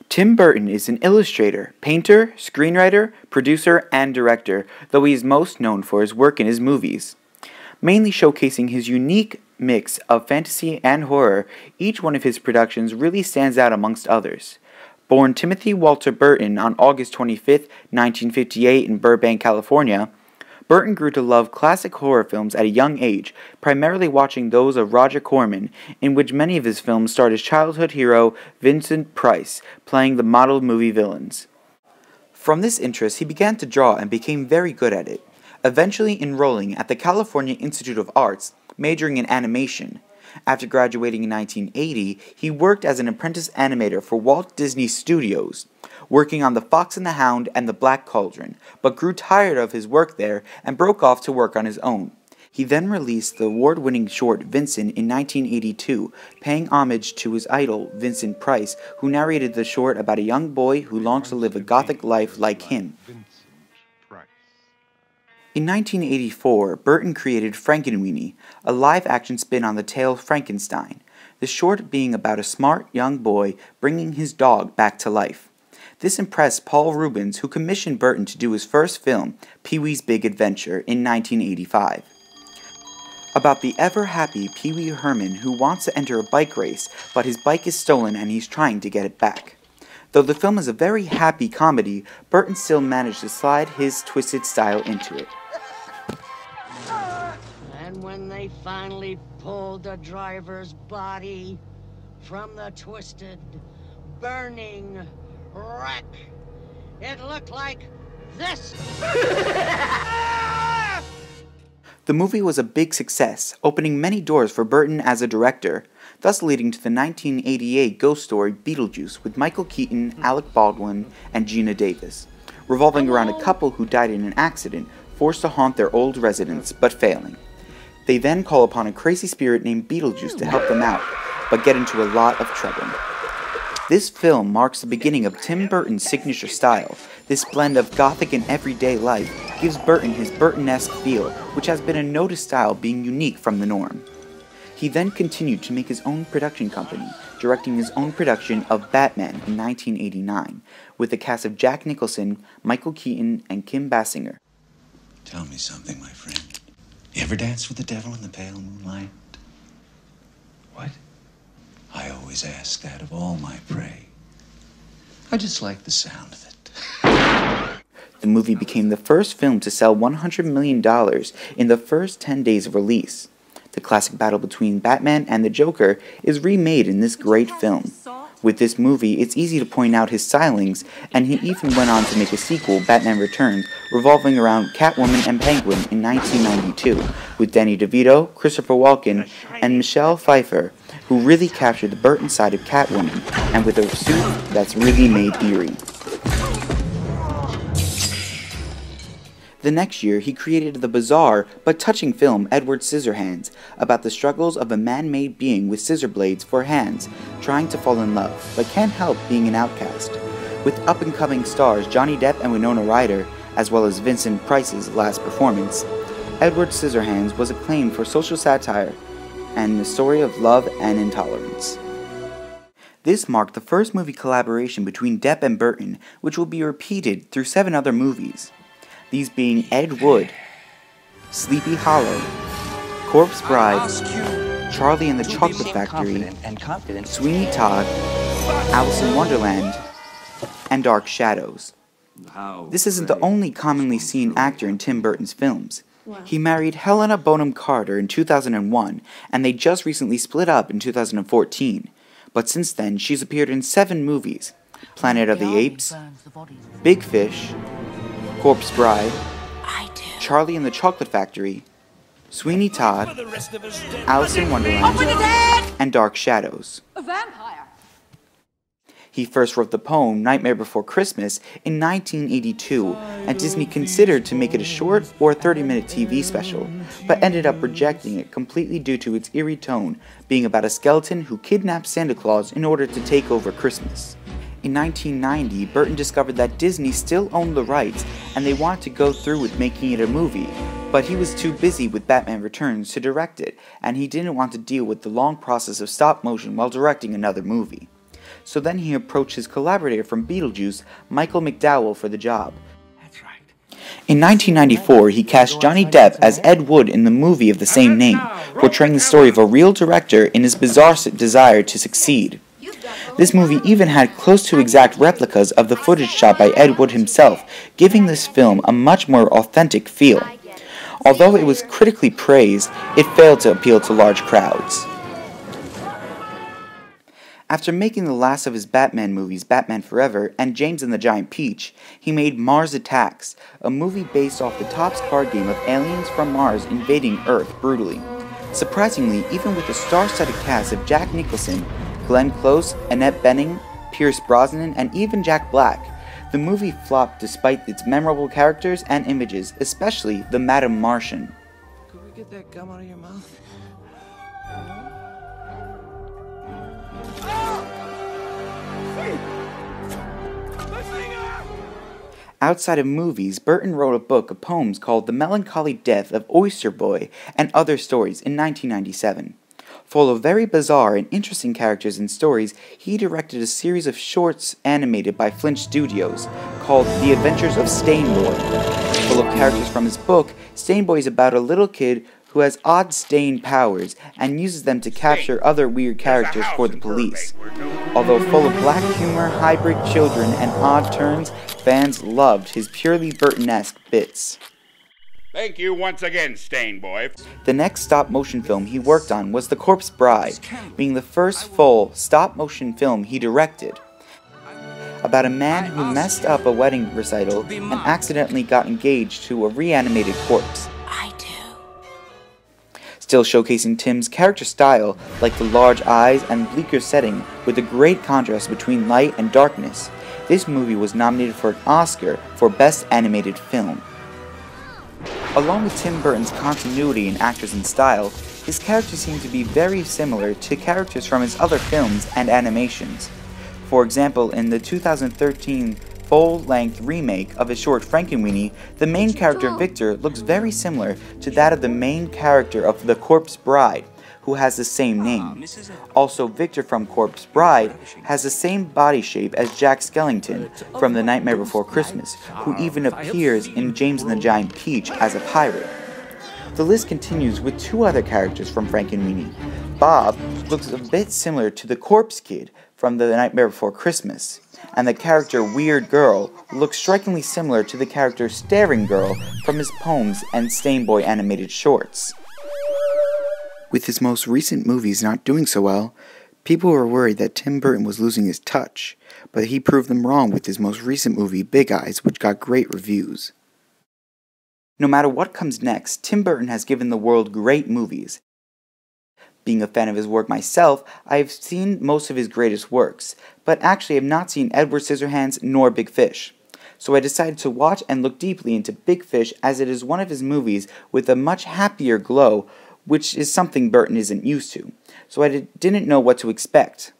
Tim Burton is an illustrator, painter, screenwriter, producer, and director, though he is most known for his work in his movies. Mainly showcasing his unique mix of fantasy and horror, each one of his productions really stands out amongst others. Born Timothy Walter Burton on August 25, 1958 in Burbank, California, Burton grew to love classic horror films at a young age, primarily watching those of Roger Corman, in which many of his films starred his childhood hero Vincent Price, playing the model movie villains. From this interest, he began to draw and became very good at it, eventually enrolling at the California Institute of Arts, majoring in animation. After graduating in 1980, he worked as an apprentice animator for Walt Disney Studios, working on The Fox and the Hound and The Black Cauldron, but grew tired of his work there and broke off to work on his own. He then released the award-winning short Vincent in 1982, paying homage to his idol Vincent Price, who narrated the short about a young boy who longs to live a gothic life like him. In 1984, Burton created Frankenweenie, a live-action spin on the tale Frankenstein, the short being about a smart young boy bringing his dog back to life. This impressed Paul Reubens, who commissioned Burton to do his first film, Pee-wee's Big Adventure, in 1985. About the ever-happy Pee Wee Herman who wants to enter a bike race, but his bike is stolen and he's trying to get it back. Though the film is a very happy comedy, Burton still managed to slide his twisted style into it. And when they finally pulled the driver's body from the twisted, burning wreck, it looked like this. The movie was a big success, opening many doors for Burton as a director, thus leading to the 1988 ghost story Beetlejuice with Michael Keaton, Alec Baldwin, and Gina Davis, revolving around a couple who died in an accident, forced to haunt their old residence, but failing. They then call upon a crazy spirit named Beetlejuice to help them out, but get into a lot of trouble. This film marks the beginning of Tim Burton's signature style. This blend of gothic and everyday life gives Burton his Burton-esque feel, which has been a noticed style being unique from the norm. He then continued to make his own production company, directing his own production of Batman in 1989, with a cast of Jack Nicholson, Michael Keaton, and Kim Basinger. Tell me something, my friend. You ever dance with the devil in the pale moonlight? What? I always ask that of all my prey. I just like the sound of it. The movie became the first film to sell $100 million in the first 10 days of release. The classic battle between Batman and the Joker is remade in this great film. With this movie, it's easy to point out his stylings, and he even went on to make a sequel, Batman Returns, revolving around Catwoman and Penguin in 1992, with Danny DeVito, Christopher Walken, and Michelle Pfeiffer, who really captured the Burton side of Catwoman, and with a suit that's really made eerie. The next year, he created the bizarre but touching film Edward Scissorhands, about the struggles of a man-made being with scissor blades for hands, trying to fall in love, but can't help being an outcast. With up-and-coming stars Johnny Depp and Winona Ryder, as well as Vincent Price's last performance, Edward Scissorhands was acclaimed for social satire and the story of love and intolerance. This marked the first movie collaboration between Depp and Burton, which will be repeated through 7 other movies. These being Ed Wood, Sleepy Hollow, Corpse Bride, Charlie and the Chocolate Factory, Sweeney Todd, Alice in Wonderland, and Dark Shadows. This isn't the only commonly seen actor in Tim Burton's films. He married Helena Bonham Carter in 2001, and they just recently split up in 2014. But since then, she's appeared in 7 movies: Planet of the Apes, Big Fish, Corpse Bride, Charlie and the Chocolate Factory, Sweeney Todd, Alice in Wonderland, and Dark Shadows. A vampire! He first wrote the poem Nightmare Before Christmas in 1982, and Disney considered to make it a short or 30-minute TV special, but ended up rejecting it completely due to its eerie tone, being about a skeleton who kidnaps Santa Claus in order to take over Christmas. In 1990, Burton discovered that Disney still owned the rights, and they wanted to go through with making it a movie, but he was too busy with Batman Returns to direct it, and he didn't want to deal with the long process of stop motion while directing another movie. so then he approached his collaborator from Beetlejuice, Michael McDowell, for the job. In 1994, he cast Johnny Depp as Ed Wood in the movie of the same name, portraying the story of a real director in his bizarre desire to succeed. This movie even had close to exact replicas of the footage shot by Ed Wood himself, giving this film a much more authentic feel. Although it was critically praised, it failed to appeal to large crowds. After making the last of his Batman movies, Batman Forever and James and the Giant Peach, he made Mars Attacks, a movie based off the Topps card game of aliens from Mars invading Earth brutally. Surprisingly, even with the star-studded cast of Jack Nicholson, Glenn Close, Annette Bening, Pierce Brosnan, and even Jack Black, the movie flopped despite its memorable characters and images, especially the Madam Martian. Could we get that gum out of your mouth? Outside of movies, Burton wrote a book of poems called The Melancholy Death of Oyster Boy and Other Stories in 1997. Full of very bizarre and interesting characters and stories, he directed a series of shorts animated by Flinch Studios called The Adventures of Stain Boy. Full of characters from his book, Stain Boy is about a little kid who has odd stain powers and uses them to capture other weird characters for the police. Although full of black humor, hybrid children, and odd turns, fans loved his purely Burton-esque bits. Thank you once again, Stain Boy. The next stop-motion film he worked on was The Corpse Bride, being the first full stop-motion film he directed. About a man who messed up a wedding recital and accidentally got engaged to a reanimated corpse. Still showcasing Tim's character style, like the large eyes and bleaker setting with a great contrast between light and darkness. This movie was nominated for an Oscar for Best Animated Film. Along with Tim Burton's continuity in actors and style, his characters seem to be very similar to characters from his other films and animations. For example, in the 2013 full-length remake of his short Frankenweenie, the main character Victor looks very similar to that of the main character of The Corpse Bride, who has the same name. Also, Victor from Corpse Bride has the same body shape as Jack Skellington from The Nightmare Before Christmas, who even appears in James and the Giant Peach as a pirate. The list continues with two other characters from Frankenweenie. Bob looks a bit similar to the Corpse Kid from The Nightmare Before Christmas, and the character Weird Girl looks strikingly similar to the character Staring Girl from his poems and Stain Boy animated shorts. With his most recent movies not doing so well, people were worried that Tim Burton was losing his touch, but he proved them wrong with his most recent movie Big Eyes, which got great reviews. No matter what comes next, Tim Burton has given the world great movies. Being a fan of his work myself, I have seen most of his greatest works, but actually have not seen Edward Scissorhands nor Big Fish. So I decided to watch and look deeply into Big Fish, as it is one of his movies with a much happier glow, which is something Burton isn't used to. So I didn't know what to expect.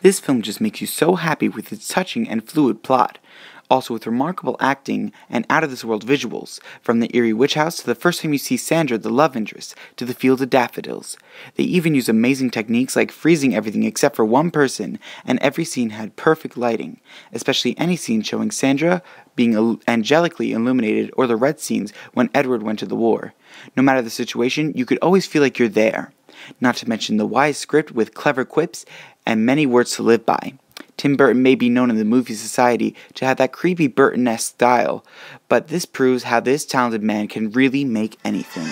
This film just makes you so happy with its touching and fluid plot. Also with remarkable acting and out-of-this-world visuals, from the eerie witch house to the first time you see Sandra, the love interest, to the field of daffodils. They even use amazing techniques like freezing everything except for one person, and every scene had perfect lighting, especially any scene showing Sandra being angelically illuminated or the red scenes when Edward went to the war. No matter the situation, you could always feel like you're there. Not to mention the wise script with clever quips and many words to live by. Tim Burton may be known in the movie society to have that creepy Burton-esque style, but this proves how this talented man can really make anything.